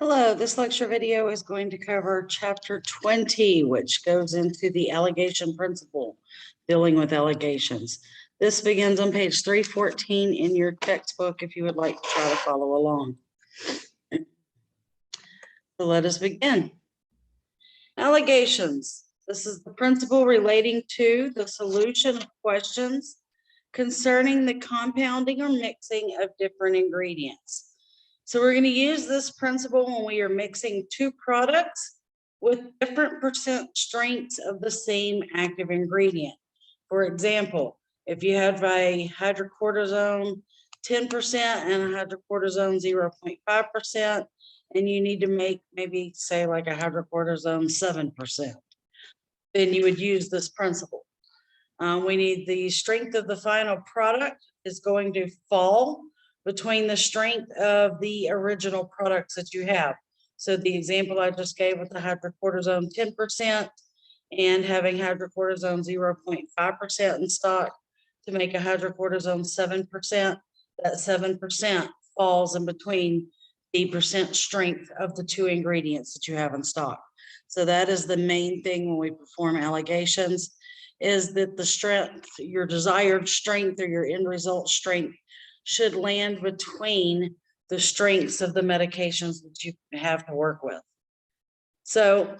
Hello, this lecture video is going to cover chapter 20, which goes into the allegation principle, dealing with allegations. This begins on page 314 in your textbook if you would like to try to follow along. So let us begin. Allegations. This is the principle relating to the solution of questions concerning the compounding or mixing of different ingredients. So we're going to use this principle when we are mixing two products with different percent strengths of the same active ingredient. For example, if you have a hydrocortisone 10% and a hydrocortisone 0.5%, and you need to make maybe say like a hydrocortisone 7%, then you would use this principle. We need the strength of the final product is going to fall between the strength of the original products that you have. So the example I just gave with the hydrocortisone 10% and having hydrocortisone 0.5% in stock to make a hydrocortisone 7%, that 7% falls in between the percent strength of the two ingredients that you have in stock. So that is the main thing when we perform allegations, is that the strength, your desired strength or your end result strength, should land between the strengths of the medications that you have to work with. So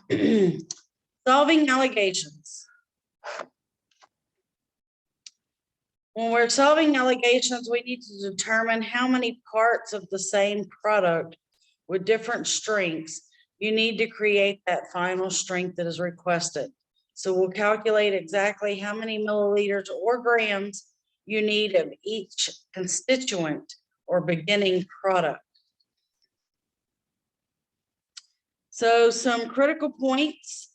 solving allegations. When we're solving allegations, we need to determine how many parts of the same product with different strengths you need to create that final strength that is requested. So we'll calculate exactly how many milliliters or grams you need of each constituent or beginning product. So some critical points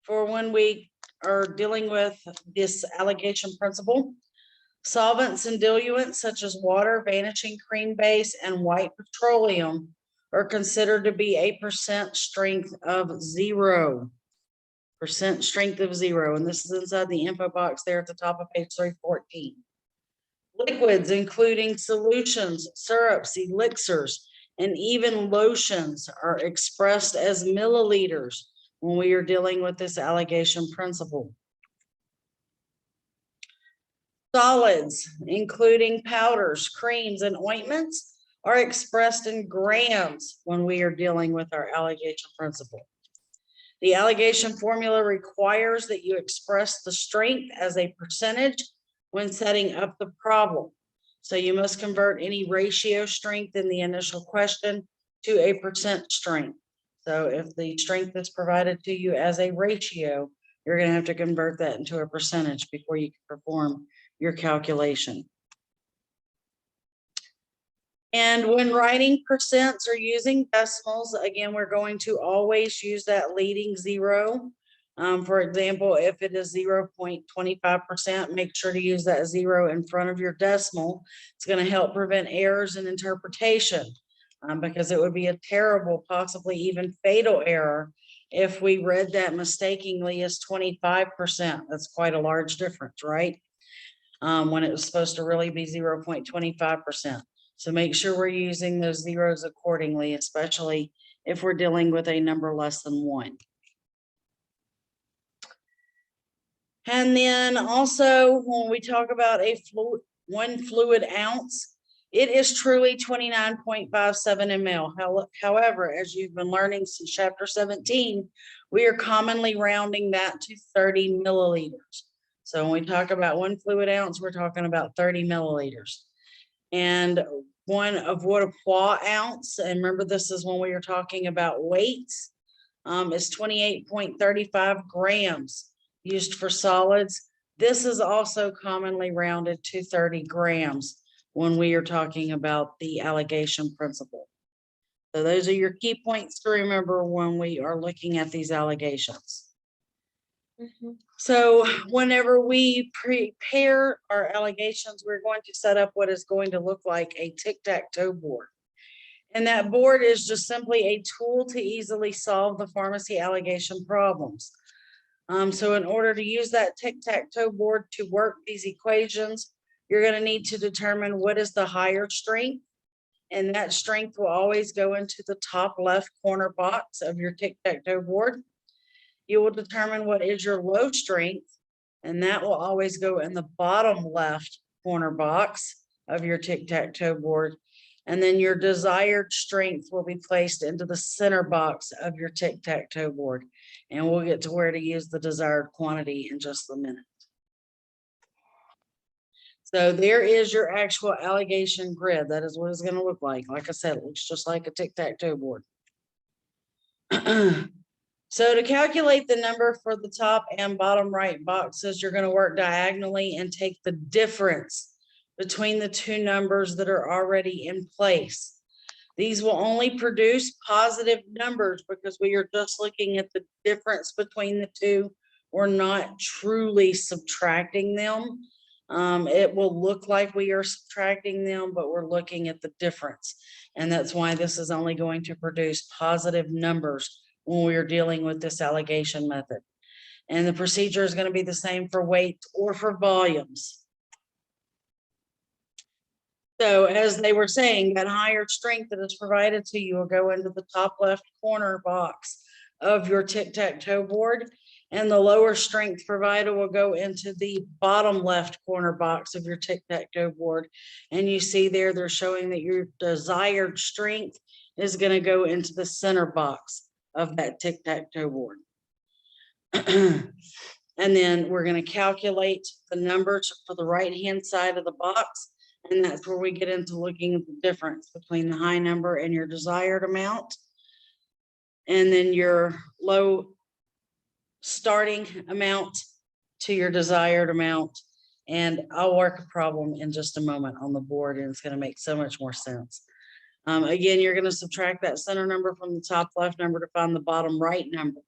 for when we are dealing with this allegation principle. Solvents and diluents such as water, vanishing cream base, and white petroleum are considered to be a percent strength of 0%. Strength of 0. And this is inside the info box there at the top of page 314. Liquids, including solutions, syrups, elixirs, and even lotions, are expressed as milliliters when we are dealing with this allegation principle. Solids, including powders, creams, and ointments, are expressed in grams when we are dealing with our allegation principle. The allegation formula requires that you express the strength as a percentage when setting up the problem. So you must convert any ratio strength in the initial question to a percent strength. So if the strength is provided to you as a ratio, you're going to have to convert that into a percentage before you can perform your calculation. And when writing percents or using decimals, again, we're going to always use that leading 0. For example, if it is 0.25%, make sure to use that 0 in front of your decimal. It's going to help prevent errors in interpretation, because it would be a terrible, possibly even fatal error if we read that mistakenly as 25%. That's quite a large difference, right? When it was supposed to really be 0.25%. So make sure we're using those zeros accordingly, especially if we're dealing with a number less than 1. And then also when we talk about a one fluid ounce, it is truly 29.57 ml. However, as you've been learning since chapter 17, we are commonly rounding that to 30 milliliters. So when we talk about 1 fluid ounce, we're talking about 30 milliliters. And 1 avoirdupois ounce, and remember this is when we are talking about weights, is 28.35 grams used for solids. This is also commonly rounded to 30 grams when we are talking about the allegation principle. So those are your key points to remember when we are looking at these allegations. So whenever we prepare our allegations, we're going to set up what is going to look like a tic-tac-toe board. And that board is just simply a tool to easily solve the pharmacy allegation problems. So in order to use that tic-tac-toe board to work these equations, you're going to need to determine what is the higher strength and that strength will always go into the top left corner box of your tic-tac-toe board. You will determine what is your low strength, and that will always go in the bottom left corner box of your tic-tac-toe board. And then your desired strength will be placed into the center box of your tic-tac-toe board. And we'll get to where to use the desired quantity in just a minute. So there is your actual alligation grid. That is what it's going to look like. Like I said, it looks just like a tic-tac-toe board. So to calculate the number for the top and bottom right boxes, you're going to work diagonally and take the difference between the two numbers that are already in place. These will only produce positive numbers because we are just looking at the difference between the two. We're not truly subtracting them. It will look like we are subtracting them, but we're looking at the difference. And that's why this is only going to produce positive numbers when we are dealing with this alligation method. And the procedure is going to be the same for weight or for volumes. So as they were saying, that higher strength that is provided to you will go into the top left corner box of your tic-tac-toe board, and the lower strength provided will go into the bottom left corner box of your tic-tac-toe board. And you see there, they're showing that your desired strength is going to go into the center box of that tic-tac-toe board. And then we're going to calculate the numbers for the right-hand side of the box. And that's where we get into looking at the difference between the high number and your desired amount. And then your low starting amount to your desired amount. And I'll work a problem in just a moment on the board, and it's going to make so much more sense. Again, you're going to subtract that center number from the top left number to find the bottom right number.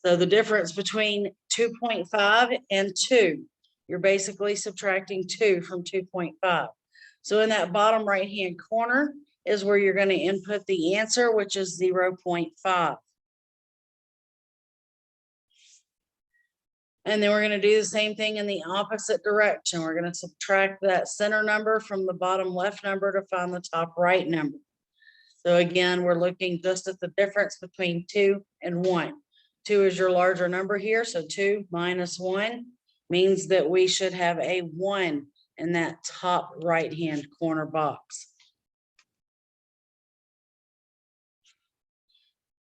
So the difference between 2.5 and 2, you're basically subtracting 2 from 2.5. So in that bottom right-hand corner is where you're going to input the answer, which is 0.5. And then we're going to do the same thing in the opposite direction. We're going to subtract that center number from the bottom left number to find the top right number. So again, we're looking just at the difference between 2 and 1. 2 is your larger number here. So 2 minus 1 means that we should have a 1 in that top right-hand corner box.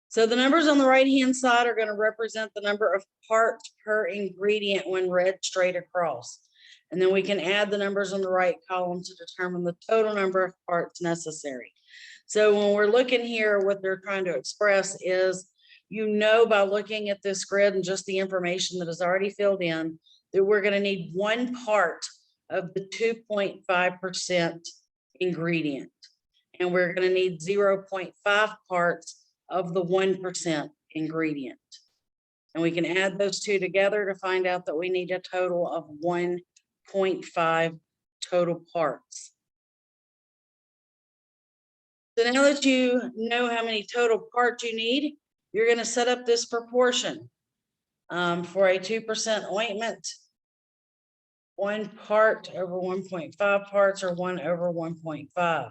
So the numbers on the right-hand side are going to represent the number of parts per ingredient when read straight across. And then we can add the numbers on the right column to determine the total number of parts necessary. So when we're looking here, what they're trying to express is, you know, by looking at this grid and just the information that is already filled in, that we're going to need 1 part of the 2.5% ingredient. And we're going to need 0.5 parts of the 1% ingredient. And we can add those two together to find out that we need a total of 1.5 total parts. So now that you know how many total parts you need, you're going to set up this proportion. For a 2% ointment, 1 part over 1.5 parts, or 1 over 1.5.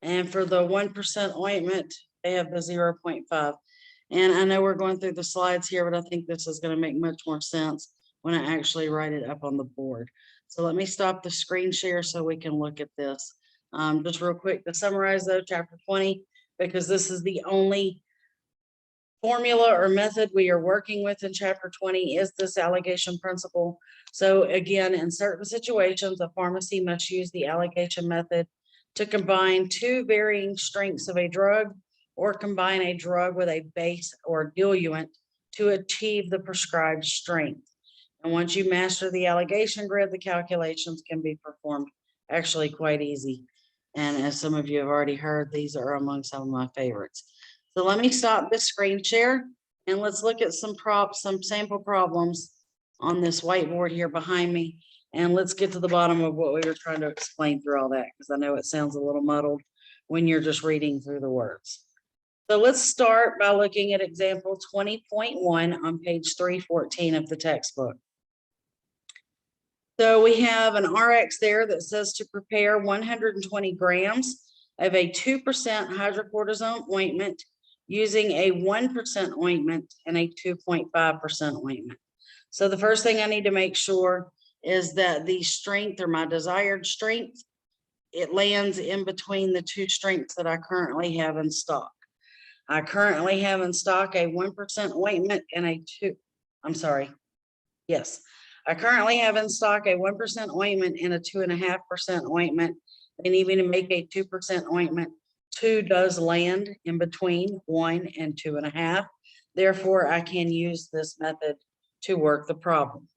And for the 1% ointment, they have the 0.5. And I know we're going through the slides here, but I think this is going to make much more sense when I actually write it up on the board. So let me stop the screen share so we can look at this. Just real quick to summarize though, chapter 20, because this is the only formula or method we are working with in chapter 20 is this alligation principle. So again, in certain situations, a pharmacy must use the alligation method to combine 2 varying strengths of a drug, or combine a drug with a base or diluent to achieve the prescribed strength. And once you master the alligation grid, the calculations can be performed actually quite easy. And as some of you have already heard, these are among some of my favorites. So let me stop this screen share and let's look at some sample problems on this whiteboard here behind me. And let's get to the bottom of what we were trying to explain through all that, because I know it sounds a little muddled when you're just reading through the words. So let's start by looking at example 20.1 on page 314 of the textbook. So we have an RX there that says to prepare 120 grams of a 2% hydrocortisone ointment using a 1% ointment and a 2.5% ointment. So the first thing I need to make sure is that the strength, or my desired strength, it lands in between the two strengths that I currently have in stock. I currently have in stock a 1% ointment and a I currently have in stock a 1% ointment and a 2.5% ointment. And even to make a 2% ointment, 2 does land in between 1 and 2.5. Therefore, I can use this method to work the problem.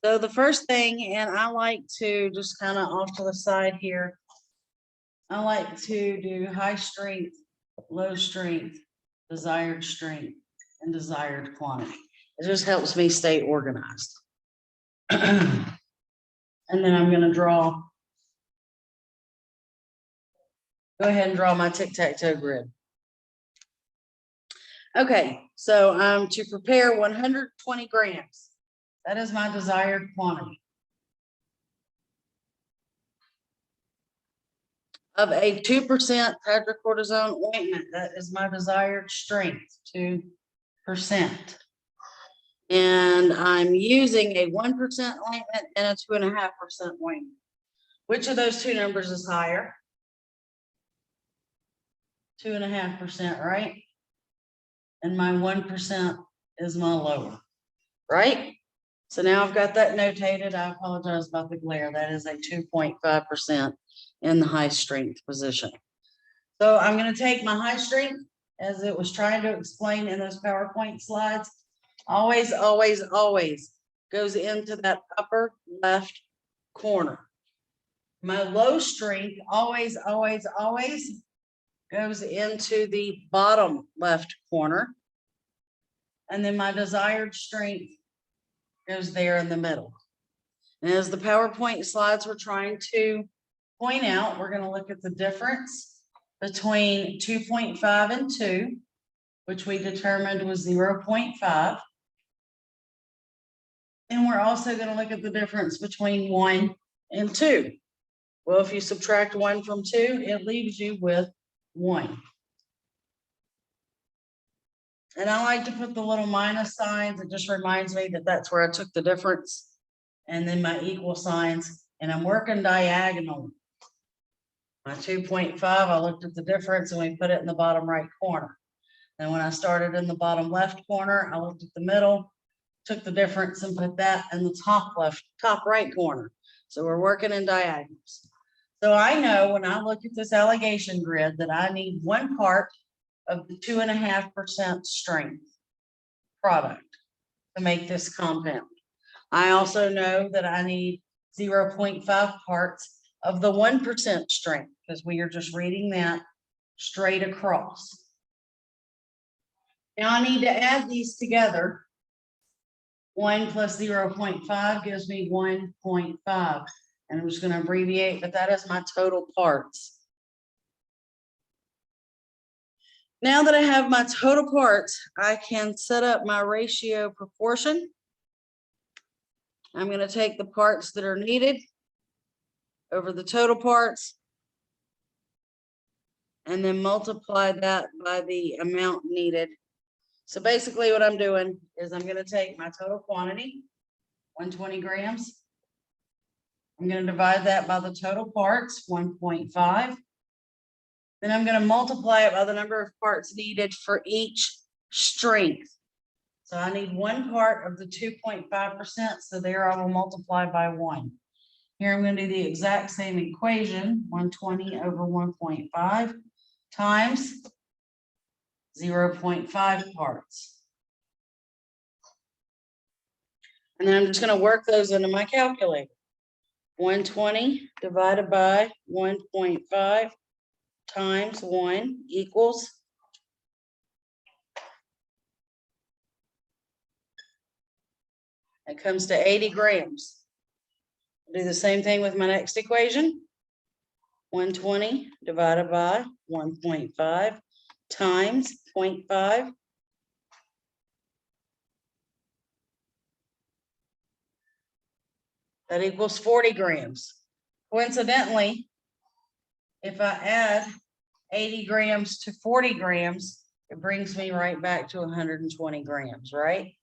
So the first thing, and I like to just kind of off to the side here, I like to do high strength, low strength, desired strength, and desired quantity. It just helps me stay organized. And then I'm going to go ahead and draw my tic-tac-toe grid. Okay, so to prepare 120 grams, that is my desired quantity of a 2% hydrocortisone ointment. That is my desired strength, 2%. And I'm using a 1% ointment and a 2.5% ointment. Which of those two numbers is higher? 2.5%, right? And my 1% is my lower, right? So now I've got that notated. I apologize about the glare. That is a 2.5% in the high strength position. So I'm going to take my high strength, as it was trying to explain in those PowerPoint slides, always, always, always goes into that upper left corner. My low strength always, always, always goes into the bottom left corner. And then my desired strength goes there in the middle. And as the PowerPoint slides were trying to point out, we're going to look at the difference between 2.5 and 2, which we determined was 0.5. And we're also going to look at the difference between 1 and 2. Well, if you subtract 1 from 2, it leaves you with 1. And I like to put the little minus signs. It just reminds me that that's where I took the difference. And then my equal signs. And I'm working diagonal. My 2.5, I looked at the difference and we put it in the bottom right corner. And when I started in the bottom left corner, I looked at the middle, took the difference and put that in the top right corner. So we're working in diagonals. So I know when I look at this alligation grid that I need 1 part of the 2.5% strength product to make this compound. I also know that I need 0.5 parts of the 1% strength, because we are just reading that straight across. Now I need to add these together. 1 plus 0.5 gives me 1.5. And I'm just going to abbreviate, but that is my total parts. Now that I have my total parts, I can set up my ratio proportion. I'm going to take the parts that are needed over the total parts and then multiply that by the amount needed. So basically what I'm doing is I'm going to take my total quantity, 120 grams. I'm going to divide that by the total parts, 1.5. Then I'm going to multiply it by the number of parts needed for each strength. So I need 1 part of the 2.5%. So there I will multiply by 1. Here I'm going to do the exact same equation, 120 over 1.5 times 0.5 parts. And then I'm just going to work those into my calculator. 120 divided by 1.5 times 1 equals it comes to 80 grams. I'll do the same thing with my next equation. 120 divided by 1.5 times 0.5. That equals 40 grams. Coincidentally, if I add 80 grams to 40 grams, it brings me right back to 120 grams, right?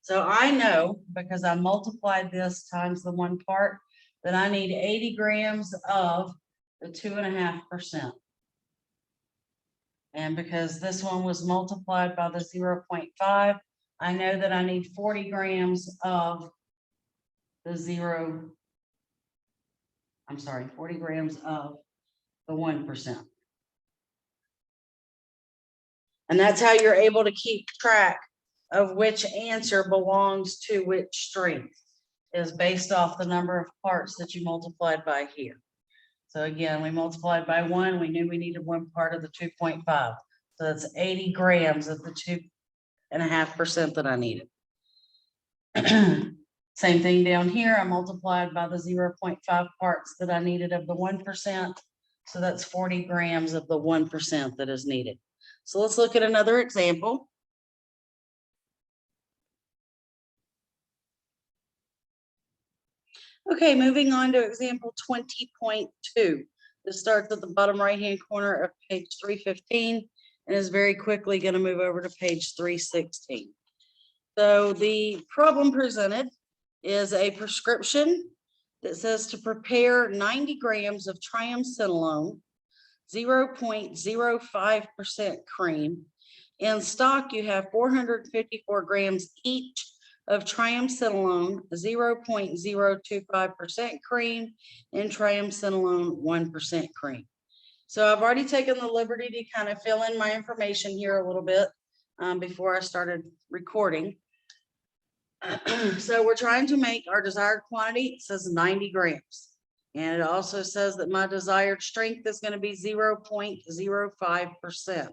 So I know, because I multiplied this times the 1 part, that I need 80 grams of the 2.5%. And because this one was multiplied by the 0.5, I know that I need 40 grams of the 40 grams of the 1%. And that's how you're able to keep track of which answer belongs to which strength, is based off the number of parts that you multiplied by here. So again, we multiplied by 1, we knew we needed 1 part of the 2.5. So that's 80 grams of the 2.5% that I needed. Same thing down here, I multiplied by the 0.5 parts that I needed of the 1%. So that's 40 grams of the 1% that is needed. So let's look at another example. Okay, moving on to example 20.2. This starts at the bottom right-hand corner of page 315 and is very quickly going to move over to page 316. So the problem presented is a prescription that says to prepare 90 grams of triamcinolone, 0.05% cream. In stock, you have 454 grams each of triamcinolone, 0.025% cream, and triamcinolone 1% cream. So I've already taken the liberty to kind of fill in my information here a little bit before I started recording. So we're trying to make our desired quantity. It says 90 grams. And it also says that my desired strength is going to be 0.05%.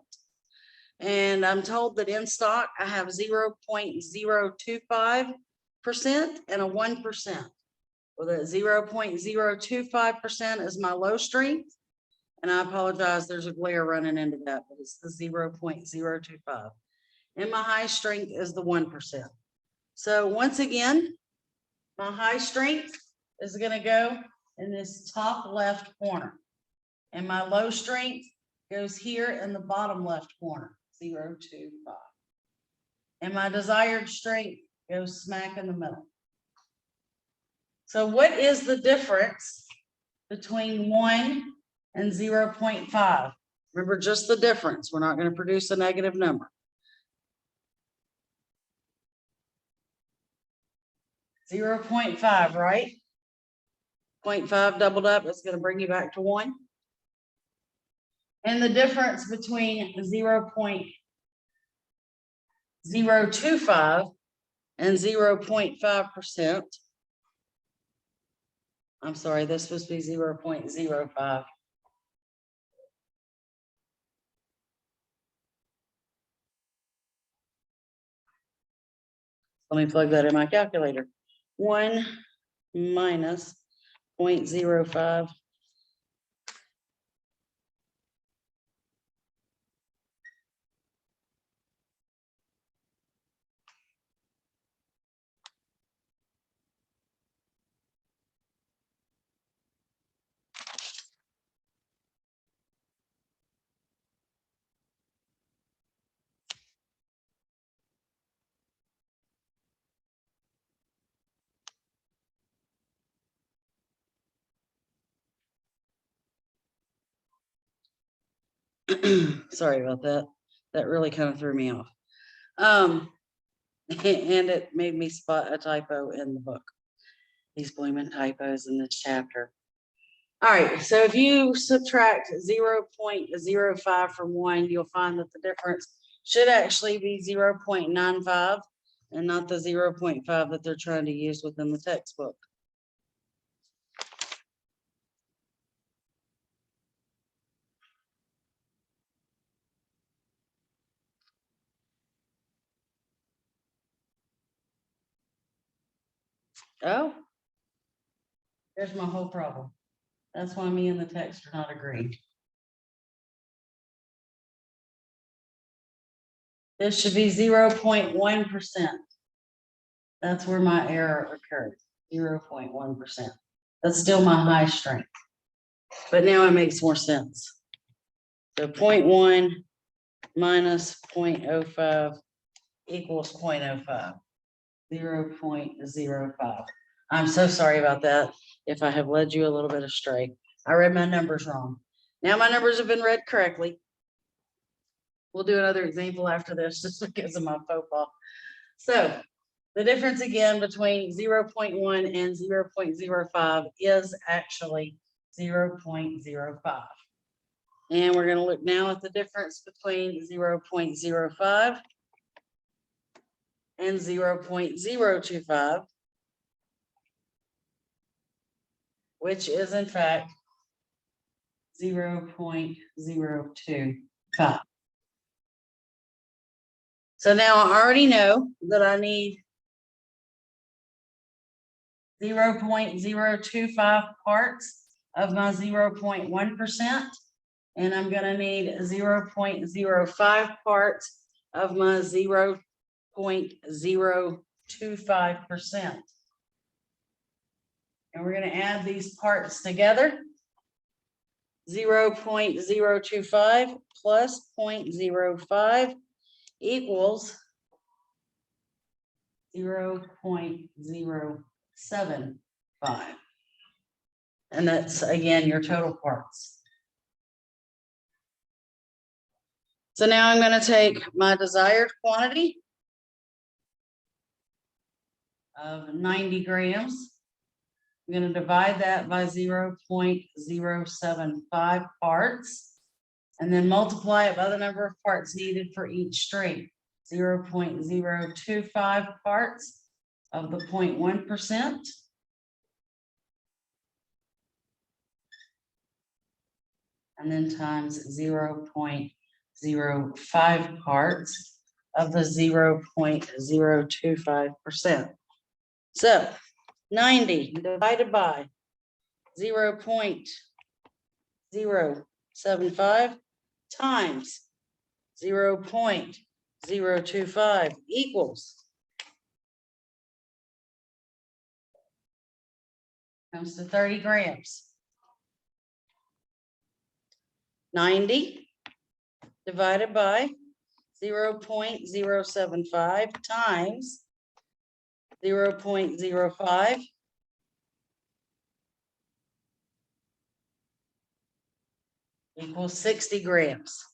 And I'm told that in stock, I have 0.025% and a 1%. Well, that 0.025% is my low strength. And I apologize, there's a glare running into that, but it's the 0.025. And my high strength is the 1%. So once again, my high strength is going to go in this top left corner. And my low strength goes here in the bottom left corner, 0.025. And my desired strength goes smack in the middle. So what is the difference between 1 and 0.5? Remember, just the difference. We're not going to produce a negative number. 0.5, right? 0.5 doubled up, it's going to bring you back to 1. And the difference between 0.025 and 0.5%. I'm sorry, this was supposed to be 0.05. Let me plug that in my calculator. 1 minus 0.05 sorry about that. That really kind of threw me off. And it made me spot a typo in the book. These blooming typos in this chapter. All right, so if you subtract 0.05 from 1, you'll find that the difference should actually be 0.95 and not the 0.5 that they're trying to use within the textbook. Oh, there's my whole problem. That's why me and the text are not agreeing. This should be 0.1%. That's where my error occurred. 0.1%. That's still my high strength. But now it makes more sense. So 0.1 minus 0.05 equals 0.05. 0.05. I'm so sorry about that if I have led you a little bit astray. I read my numbers wrong. Now my numbers have been read correctly. We'll do another example after this just because of my faux pas. So the difference again between 0.1 and 0.05 is actually 0.05. And we're going to look now at the difference between 0.05 and 0.025, which is in fact 0.025. So now I already know that I need 0.025 parts of my 0.1%, and I'm going to need 0.05 parts of my 0.025%. And we're going to add these parts together. 0.025 plus 0.05 equals 0.075. And that's again your total parts. So now I'm going to take my desired quantity of 90 grams. I'm going to divide that by 0.075 parts and then multiply it by the number of parts needed for each string. 0.025 parts of the 0.1%. And then times 0.05 parts of the 0.025%. So 90 divided by 0.075 times 0.025 equals, comes to 30 grams. 90 divided by 0.075 times 0.05 equals 60 grams.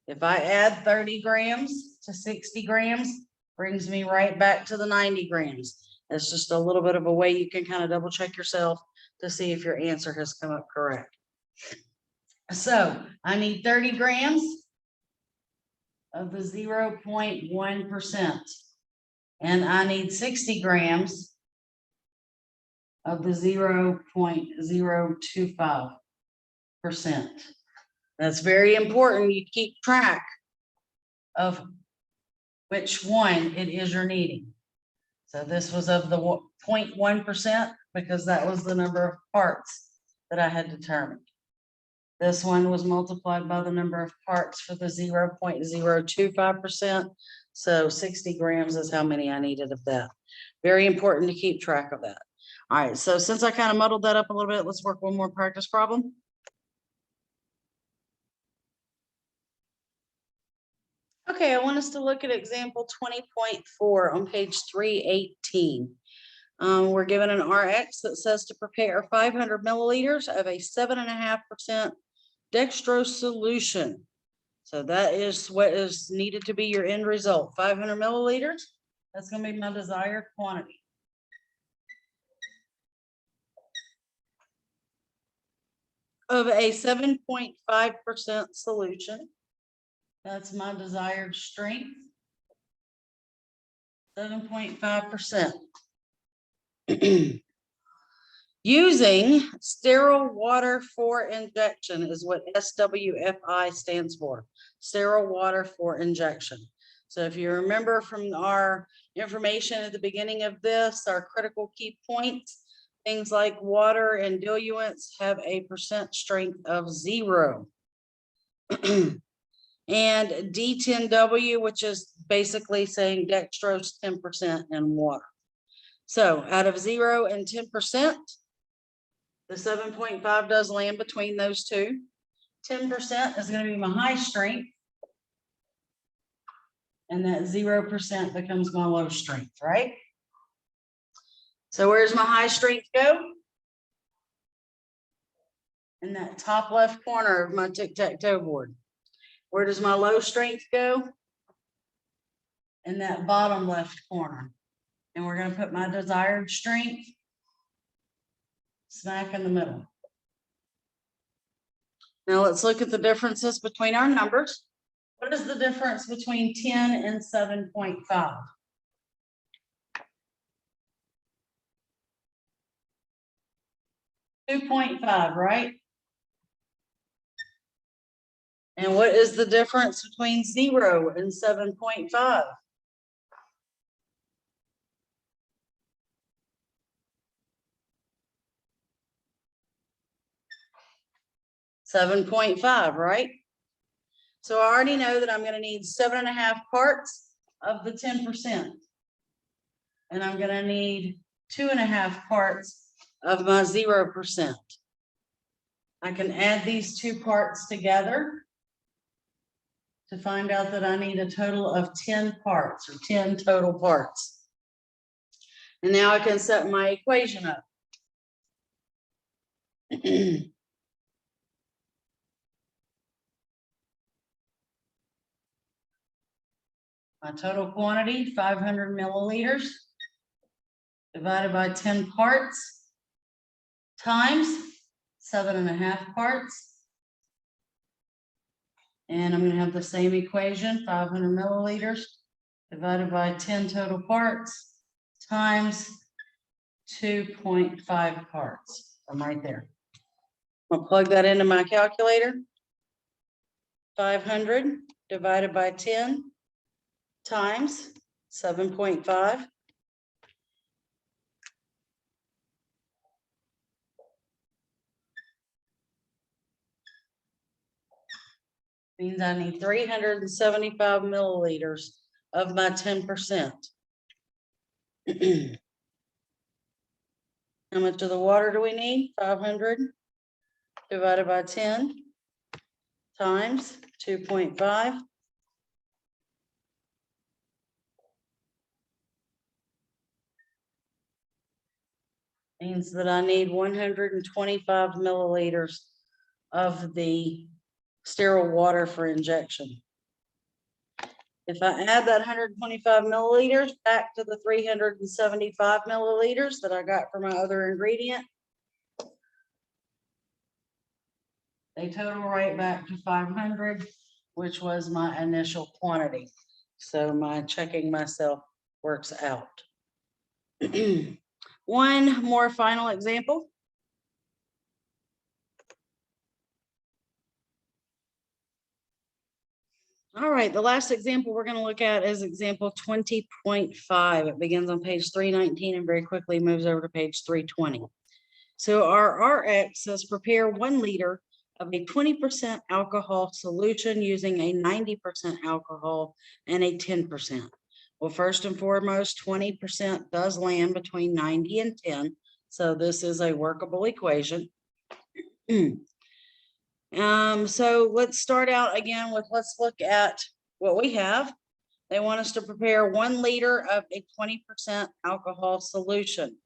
If I add 30 grams to 60 grams, brings me right back to the 90 grams. That's just a little bit of a way you can kind of double check yourself to see if your answer has come up correct. So I need 30 grams of the 0.1%, and I need 60 grams of the 0.025%. That's very important. You keep track of which one it is you're needing. So this was of the 0.1% because that was the number of parts that I had determined. This one was multiplied by the number of parts for the 0.025%. So 60 grams is how many I needed of that. Very important to keep track of that. All right, so since I kind of muddled that up a little bit, let's work one more practice problem. Okay, I want us to look at example 20.4 on page 318. We're given an RX that says to prepare 500 milliliters of a 7.5% dextrose solution. So that is what is needed to be your end result. 500 milliliters, that's going to be my desired quantity. Of a 7.5% solution. That's my desired strength. 7.5%. Using sterile water for injection is what SWFI stands for. Sterile water for injection. So if you remember from our information at the beginning of this, our critical key points, things like water and diluents have a percent strength of 0. And D10W, which is basically saying dextrose 10% in water. So out of 0 and 10%, the 7.5 does land between those two. 10% is going to be my high strength. And that 0% becomes my low strength, right? So where's my high strength go? In that top left corner of my tic-tac-toe board. Where does my low strength go? In that bottom left corner. And we're going to put my desired strength smack in the middle. Now let's look at the differences between our numbers. What is the difference between 10 and 7.5? 2.5, right? And what is the difference between 0 and 7.5? 7.5, right? So I already know that I'm going to need 7.5 parts of the 10%. And I'm going to need 2.5 parts of my 0%. I can add these two parts together to find out that I need a total of 10 parts, or 10 total parts. And now I can set my equation up. My total quantity, 500 milliliters, divided by 10 parts, times 7.5 parts. And I'm going to have the same equation, 500 milliliters, divided by 10 total parts, times 2.5 parts. I'm right there. I'll plug that into my calculator. 500 divided by 10 times 7.5. Means I need 375 milliliters of my 10%. How much of the water do we need? 500 divided by 10 times 2.5. Means that I need 125 milliliters of the sterile water for injection. If I add that 125 milliliters back to the 375 milliliters that I got for my other ingredient, they total right back to 500, which was my initial quantity. So my checking myself works out. One more final example. All right, the last example we're going to look at is example 20.5. It begins on page 319 and very quickly moves over to page 320. So our RX says prepare 1 liter of a 20% alcohol solution using a 90% alcohol and a 10%. Well, first and foremost, 20% does land between 90 and 10. So this is a workable equation. So let's start out again with, let's look at what we have. They want us to prepare 1 liter of a 20% alcohol solution.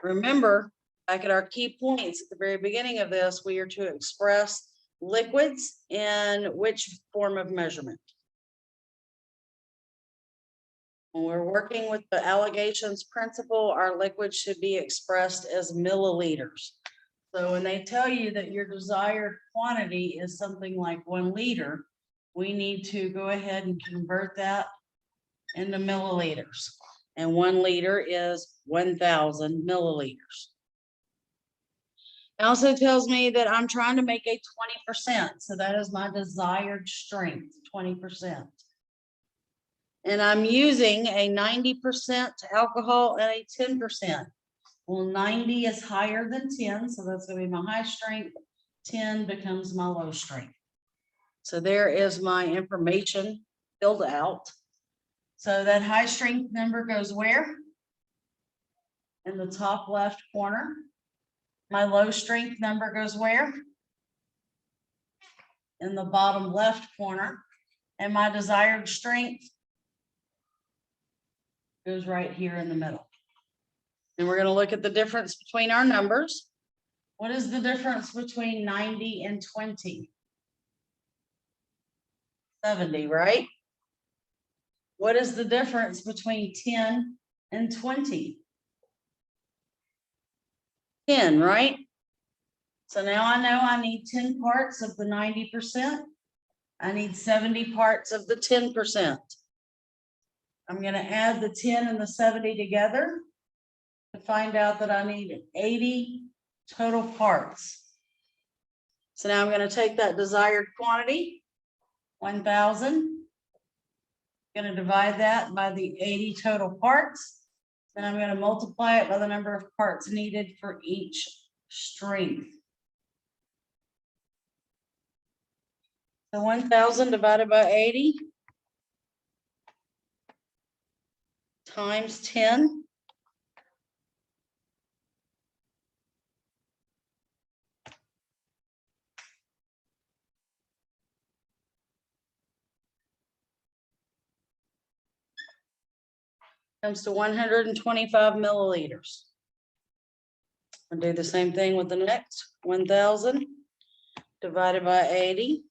Remember, back at our key points at the very beginning of this, we are to express liquids in which form of measurement. When we're working with the Alligations principle, our liquids should be expressed as milliliters. So when they tell you that your desired quantity is something like 1 liter, we need to go ahead and convert that into milliliters. And 1 liter is 1,000 milliliters. It also tells me that I'm trying to make a 20%. So that is my desired strength, 20%. And I'm using a 90% alcohol and a 10%. Well, 90 is higher than 10, so that's going to be my high strength. 10 becomes my low strength. So there is my information filled out. So that high strength number goes where? in the top left corner. My low strength number goes where? In the bottom left corner. And my desired strength goes right here in the middle. And we're going to look at the difference between our numbers. What is the difference between 90 and 20? 70, right? What is the difference between 10 and 20? 10, right? So now I know I need 10 parts of the 90%. I need 70 parts of the 10%. I'm going to add the 10 and the 70 together to find out that I need 80 total parts. So now I'm going to take that desired quantity, 1,000. Going to divide that by the 80 total parts. Then I'm going to multiply it by the number of parts needed for each strength. So 1,000 divided by 80 times 10. Comes to 125 milliliters. I'll do the same thing with the next 1,000 divided by 80,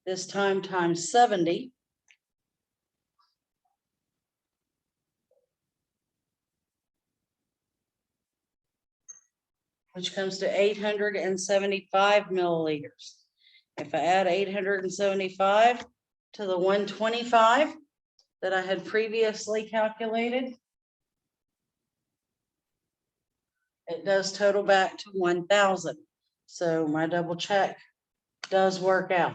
this time times 70. Which comes to 875 milliliters. If I add 875 to the 125 that I had previously calculated, it does total back to 1,000. So my double check does work out.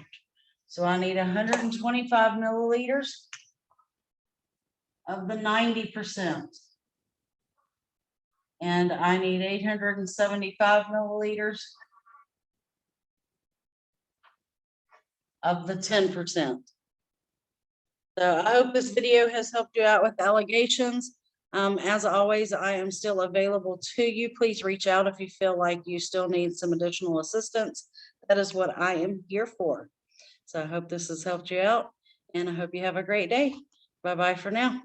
So I need 125 milliliters of the 90%. And I need 875 milliliters of the 10%. So I hope this video has helped you out with alligations. As always, I am still available to you. Please reach out if you feel like you still need some additional assistance. That is what I am here for. So I hope this has helped you out, and I hope you have a great day. Bye-bye for now.